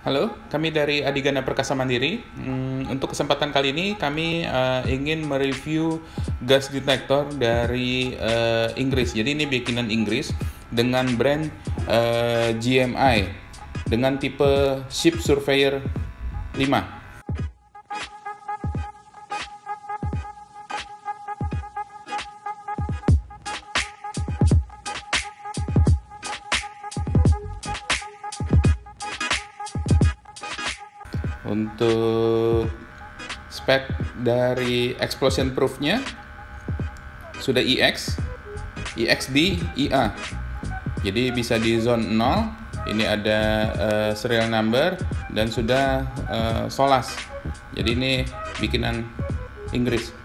Halo, kami dari Adigana Perkasa Mandiri. Untuk kesempatan kali ini kami ingin mereview gas detector dari Inggris. Jadi ini bikinan Inggris dengan brand GMI dengan tipe Ship Surveyor 5. Untuk spek dari explosion proofnya sudah EXD, IA. Jadi bisa di zone 0. Ini ada serial number dan sudah SOLAS. Jadi ini bikinan Inggris.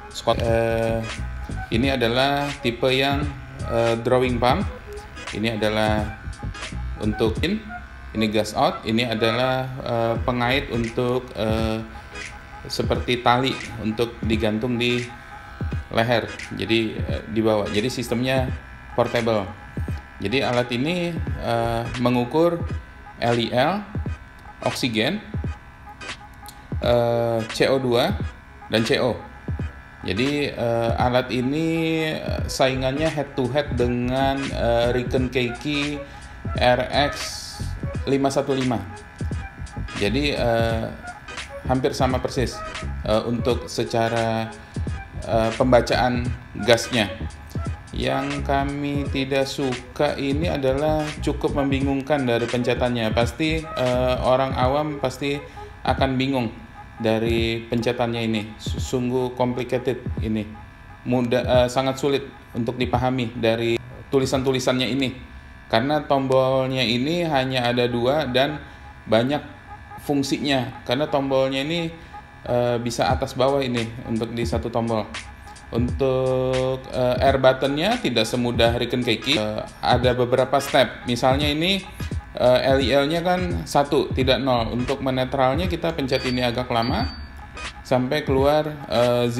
Ini adalah tipe yang drawing pump. Ini adalah untuk ini gas out, ini adalah pengait untuk seperti tali untuk digantung di leher, jadi dibawa. Jadi sistemnya portable. Jadi alat ini mengukur LEL, oksigen, CO2 dan CO. Jadi alat ini saingannya head to head dengan Riken Keiki RX 515. Jadi hampir sama persis untuk secara pembacaan gasnya. Yang kami tidak suka ini adalah cukup membingungkan dari pencetannya. Pasti orang awam pasti akan bingung dari pencetannya ini. Sungguh complicated ini. Sangat sulit untuk dipahami dari tulisan-tulisannya ini. Karena tombolnya ini hanya ada 2 dan banyak fungsinya. Karena tombolnya ini bisa atas bawah ini untuk di satu tombol. Untuk air buttonnya tidak semudah Riken Keiki. Ada beberapa step. Misalnya ini LEL-nya kan 1, tidak 0. Untuk menetralnya kita pencet ini agak lama sampai keluar 0,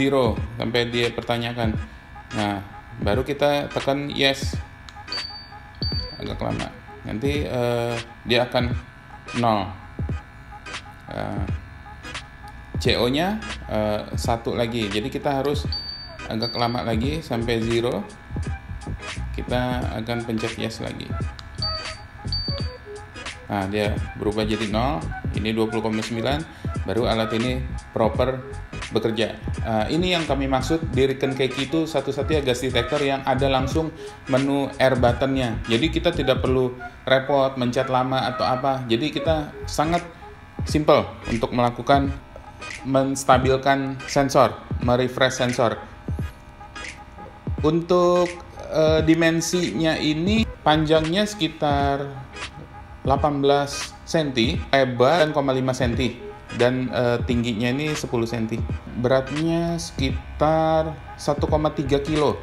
sampai dia pertanyakan. Nah, baru kita tekan yes. Agak lama, nanti dia akan 0. CO nya 1 lagi, jadi kita harus agak lama lagi sampai 0. Kita akan pencet yes lagi. Nah, dia berubah jadi 0. Ini 20,9. Baru alat ini proper bekerja. Ini yang kami maksud di Riken Keiki itu satu-satunya gas detector yang ada langsung menu air buttonnya. Jadi kita tidak perlu repot mencet lama atau apa. Jadi kita sangat simple untuk melakukan menstabilkan sensor, merefresh sensor. Untuk dimensinya ini panjangnya sekitar 18 cm, lebar 5 cm. Dan tingginya ini 10 cm. Beratnya sekitar 1,3 kilo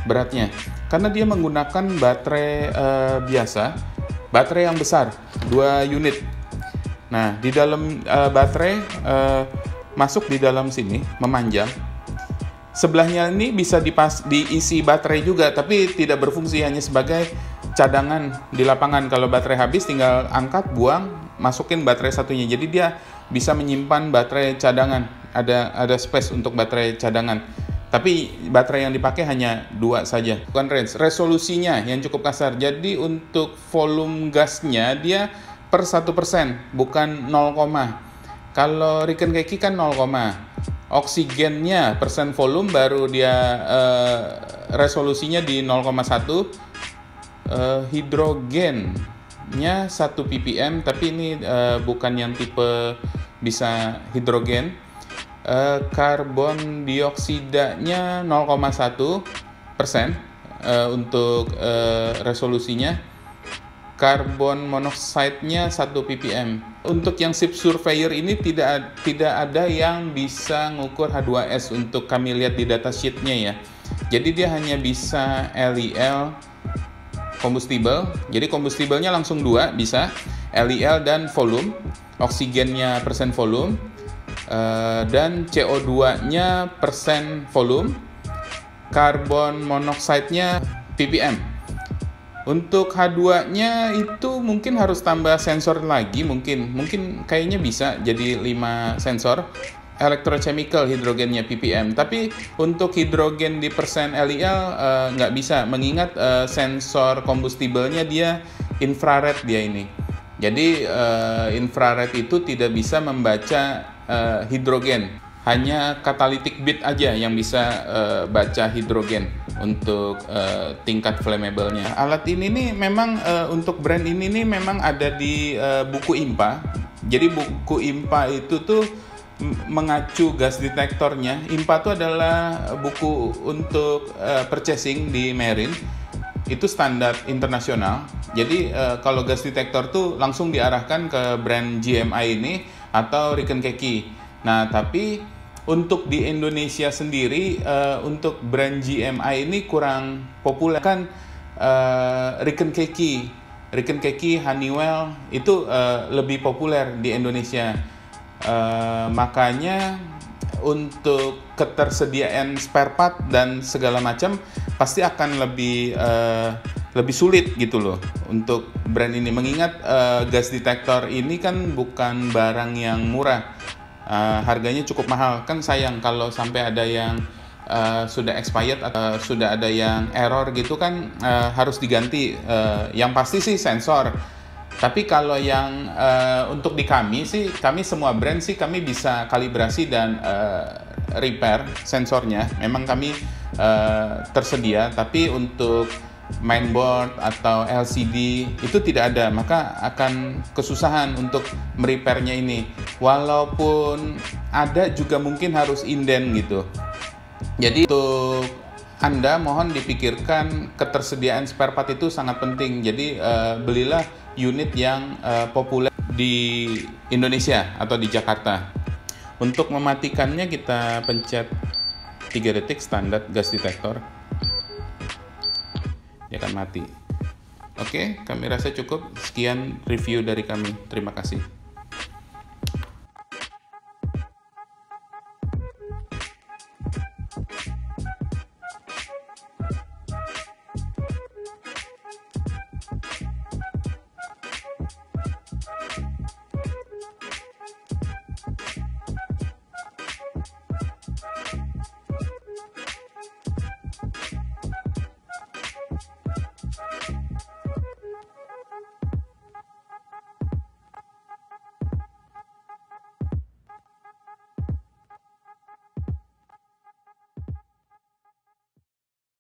beratnya. Karena dia menggunakan baterai biasa, baterai yang besar, 2 unit. Nah, di dalam baterai masuk di dalam sini, memanjang. Sebelahnya ini bisa diisi baterai juga, tapi tidak berfungsi, hanya sebagai cadangan di lapangan. Kalau baterai habis tinggal angkat, buang, masukin baterai satunya. Jadi dia bisa menyimpan baterai cadangan. Ada space untuk baterai cadangan. Tapi baterai yang dipakai hanya 2 saja. Bukan range. Resolusinya yang cukup kasar. Jadi untuk volume gasnya dia per 1%, bukan 0, kalau Riken Keiki kan 0, oksigennya persen volume baru dia resolusinya di 0,1, hidrogennya 1 ppm, tapi ini bukan yang tipe bisa hidrogen. Karbon dioksidanya 0,1% untuk resolusinya. Karbon monoksida-nya 1 ppm. Untuk yang Ship Surveyor ini tidak ada yang bisa ngukur H2S untuk kami lihat di datasheet-nya ya. Jadi dia hanya bisa LEL kombustible. Jadi kombustiblenya langsung 2 bisa, LEL dan volume. Oksigennya persen volume, dan CO2-nya persen volume. Karbon monoksida-nya ppm. Untuk H2-nya itu mungkin harus tambah sensor lagi, mungkin kayaknya bisa jadi 5 sensor electrochemical hidrogennya ppm. Tapi untuk hidrogen di persen LEL nggak bisa, mengingat sensor kombustibelnya dia infrared dia ini. Jadi infrared itu tidak bisa membaca hidrogen, hanya catalytic bit aja yang bisa baca hidrogen untuk tingkat flammable-nya. Alat ini nih memang untuk brand ini nih memang ada di buku IMPA. Jadi buku IMPA itu tuh mengacu gas detektornya. IMPA itu adalah buku untuk purchasing di Marine. Itu standar internasional. Jadi kalau gas detektor tuh langsung diarahkan ke brand GMI ini atau Riken Keki. Nah, tapi untuk di Indonesia sendiri untuk brand GMI ini kurang populer kan. Riken Keki, Honeywell itu lebih populer di Indonesia. Makanya untuk ketersediaan spare part dan segala macam pasti akan lebih sulit gitu loh untuk brand ini, mengingat gas detektor ini kan bukan barang yang murah. Harganya cukup mahal, kan sayang kalau sampai ada yang sudah expired atau sudah ada yang error gitu kan, harus diganti. Yang pasti sih sensor. Tapi kalau yang untuk di kami sih, kami semua brand sih kami bisa kalibrasi dan repair sensornya. Memang kami tersedia, tapi untuk mainboard atau LCD itu tidak ada, maka akan kesusahan untuk merepairnya ini. Walaupun ada juga mungkin harus inden gitu. Jadi untuk Anda mohon dipikirkan ketersediaan spare part itu sangat penting. Jadi belilah unit yang populer di Indonesia atau di Jakarta. Untuk mematikannya kita pencet 3 detik standar gas detektor. Dia akan mati. Oke, kami rasa cukup. Sekian review dari kami. Terima kasih.